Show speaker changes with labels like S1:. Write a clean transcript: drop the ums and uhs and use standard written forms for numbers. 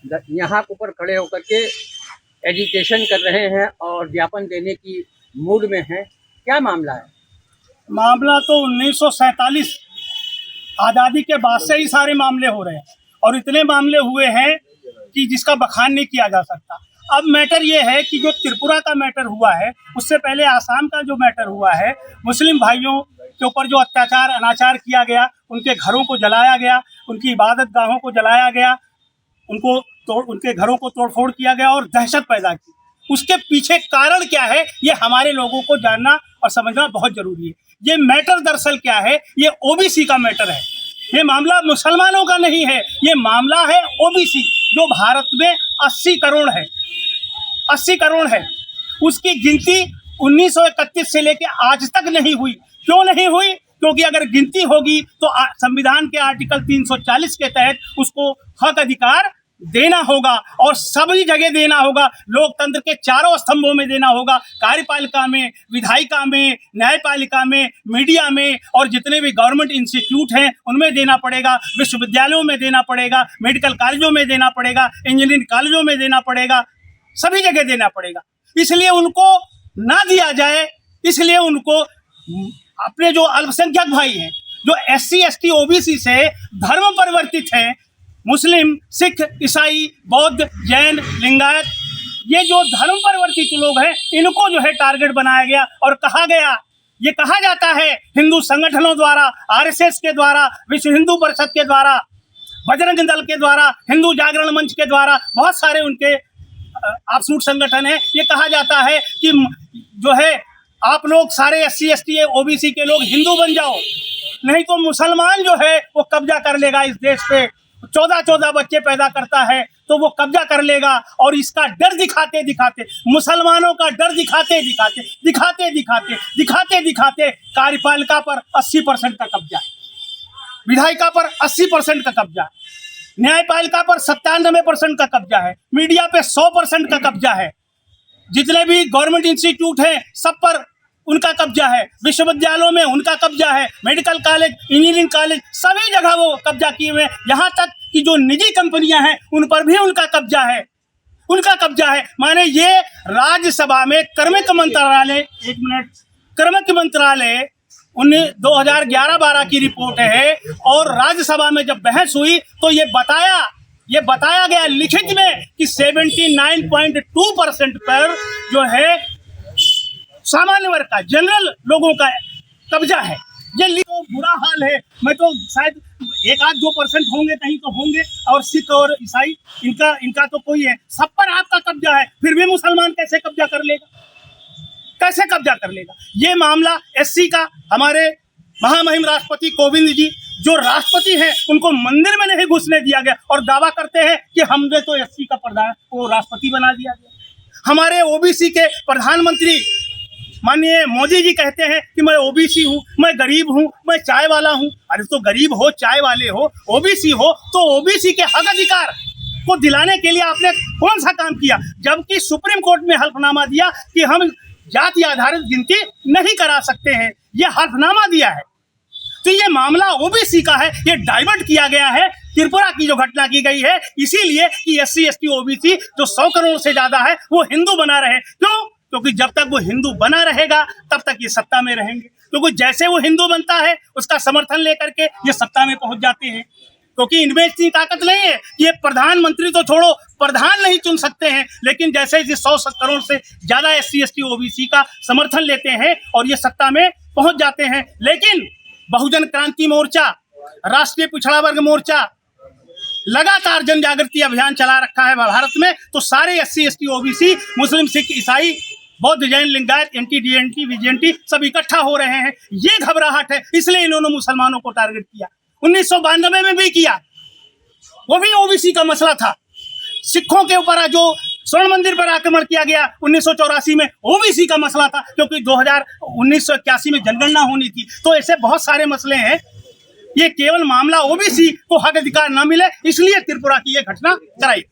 S1: यहाँ के ऊपर खड़े होकर के एजिटेशन कर रहे हैं और ज्ञापन देने की मूड में हैं। क्या मामला है?
S2: मामला तो 1947 आज़ादी के बाद से ही सारे मामले हो रहे हैं और इतने मामले हुए हैं कि जिसका बखान नहीं किया जा सकता। अब मैटर ये है कि जो त्रिपुरा का मैटर हुआ है, उससे पहले आसाम का जो मैटर हुआ है, मुस्लिम भाइयों के ऊपर जो अत्याचार अनाचार किया गया, उनके घरों को जलाया गया, उनकी इबादत गाहों को जलाया गया, उनके घरों को तोड़फोड़ किया गया और दहशत पैदा की। उसके पीछे कारण क्या है, ये हमारे लोगों को जानना और समझना बहुत जरूरी है। ये मैटर दरअसल क्या है, ये ओबीसी का मैटर है। ये मामला मुसलमानों का नहीं है, ये मामला है ओबीसी, जो भारत में 80 करोड़ है। 80 करोड़ है। उसकी गिनती 1931 से लेकर आज तक नहीं हुई। क्यों नहीं हुई? क्योंकि अगर गिनती होगी तो संविधान के आर्टिकल 340 के तहत उसको हक अधिकार देना होगा और सभी जगह देना होगा। लोकतंत्र के चारों स्तंभों में देना होगा, कार्यपालिका में, विधायिका में, न्यायपालिका में, मीडिया में और जितने भी गवर्नमेंट इंस्टीट्यूट हैं उनमें देना पड़ेगा, विश्वविद्यालयों में देना पड़ेगा, मेडिकल कॉलेजों में देना पड़ेगा, इंजीनियरिंग कॉलेजों में देना पड़ेगा, सभी जगह देना पड़ेगा। इसलिए उनको ना दिया जाए, इसलिए उनको अपने जो अल्पसंख्यक भाई हैं, जो SC ST OBC से धर्म परिवर्तित हैं, मुस्लिम, सिख, ईसाई, बौद्ध, जैन, लिंगायत, ये जो धर्म परिवर्तित लोग हैं, इनको जो है टारगेट बनाया गया और कहा गया, ये कहा जाता है हिंदू संगठनों द्वारा, RSS के द्वारा, विश्व हिंदू परिषद के द्वारा, बजरंग दल के द्वारा, हिंदू जागरण मंच के द्वारा, बहुत सारे उनके आपसूट संगठन है। ये कहा जाता है कि जो है आप लोग सारे SC ST OBC के लोग हिंदू बन जाओ, नहीं तो मुसलमान जो है वो कब्जा कर लेगा इस देश पे। 14 बच्चे पैदा करता है तो वो कब्जा कर लेगा। और इसका डर दिखाते दिखाते, मुसलमानों का डर दिखाते दिखाते कार्यपालिका पर 80% का कब्जा, विधायिका पर 80% का कब्जा, न्यायपालिका पर 97% का कब्जा है, मीडिया पे 100% का कब्जा है, जितने भी गवर्नमेंट इंस्टीट्यूट हैं सब पर उनका कब्जा है, विश्वविद्यालयों में उनका कब्जा है, मेडिकल कॉलेज, इंजीनियरिंग कॉलेज, सभी जगह वो कब्जा किए हुए हैं। यहाँ तक कि जो निजी कंपनियां हैं उन पर भी उनका कब्जा है, उनका कब्जा है। माने ये राज्यसभा में कार्मिक मंत्रालय, 2011-12 की रिपोर्ट है और राज्यसभा में जब बहस हुई तो ये बताया गया लिखित में कि 79.2% पर जो है सामान्य वर्ग का, जनरल लोगों का कब्जा है। ये तो बुरा हाल है। मैं तो शायद 1-2% होंगे, कहीं तो होंगे, और सिख और ईसाई इनका तो कोई है, सब पर आपका कब्जा है। फिर भी मुसलमान कैसे कब्जा कर लेगा, कैसे कब्जा कर लेगा? ये मामला SC का, हमारे महामहिम राष्ट्रपति कोविंद जी जो राष्ट्रपति हैं उनको मंदिर में नहीं घुसने दिया गया और दावा करते हैं कि हमने तो SC का प्रधान को राष्ट्रपति बना दिया गया। हमारे OBC के प्रधानमंत्री माननीय मोदी जी कहते हैं कि मैं OBC हूँ, मैं गरीब हूँ, मैं चाय वाला हूँ। अरे तो गरीब हो, चाय वाले हो, OBC हो, तो OBC के हक अधिकार को दिलाने के लिए आपने कौन सा काम किया? जबकि सुप्रीम कोर्ट में हल्फनामा दिया कि हम जाति आधारित गिनती नहीं करा सकते हैं, ये हल्फनामा दिया है। तो ये मामला OBC का है, ये डाइवर्ट किया गया है। त्रिपुरा की जो घटना की गई है इसीलिए कि SC ST OBC जो 100 करोड़ से ज्यादा है वो हिंदू बना रहे। क्यों? क्योंकि जब तक वो हिंदू बना रहेगा तब तक ये सत्ता में रहेंगे। क्योंकि जैसे वो हिंदू बनता है उसका समर्थन लेकर के ये सत्ता में पहुंच जाते हैं। क्योंकि इनमें इतनी ताकत नहीं है कि ये प्रधानमंत्री तो छोड़ो, प्रधान नहीं चुन सकते हैं, लेकिन जैसे 100 करोड़ से ज्यादा SC ST OBC का समर्थन लेते हैं और ये सत्ता में पहुंच जाते हैं। लेकिन बहुजन क्रांति मोर्चा, राष्ट्रीय पिछड़ा वर्ग मोर्चा लगातार जन जागृति अभियान चला रखा है भारत में। तो सारे SC ST OBC, मुस्लिम, सिख, ईसाई, बौद्ध, Jain, Lingayat, NT DNT VJNT सब इकट्ठा हो रहे हैं। ये घबराहट है, इसलिए इन्होंने मुसलमानों को टारगेट किया। 1992 में भी किया, वो भी OBC का मसला था। सिखों के ऊपर जो स्वर्ण मंदिर पर आक्रमण किया गया 1984 में, OBC का मसला था, क्योंकि 1981 में जनगणना होनी थी। तो ऐसे बहुत सारे मसले हैं। ये केवल मामला OBC को हक अधिकार न मिले इसलिए त्रिपुरा की ये घटना कराई।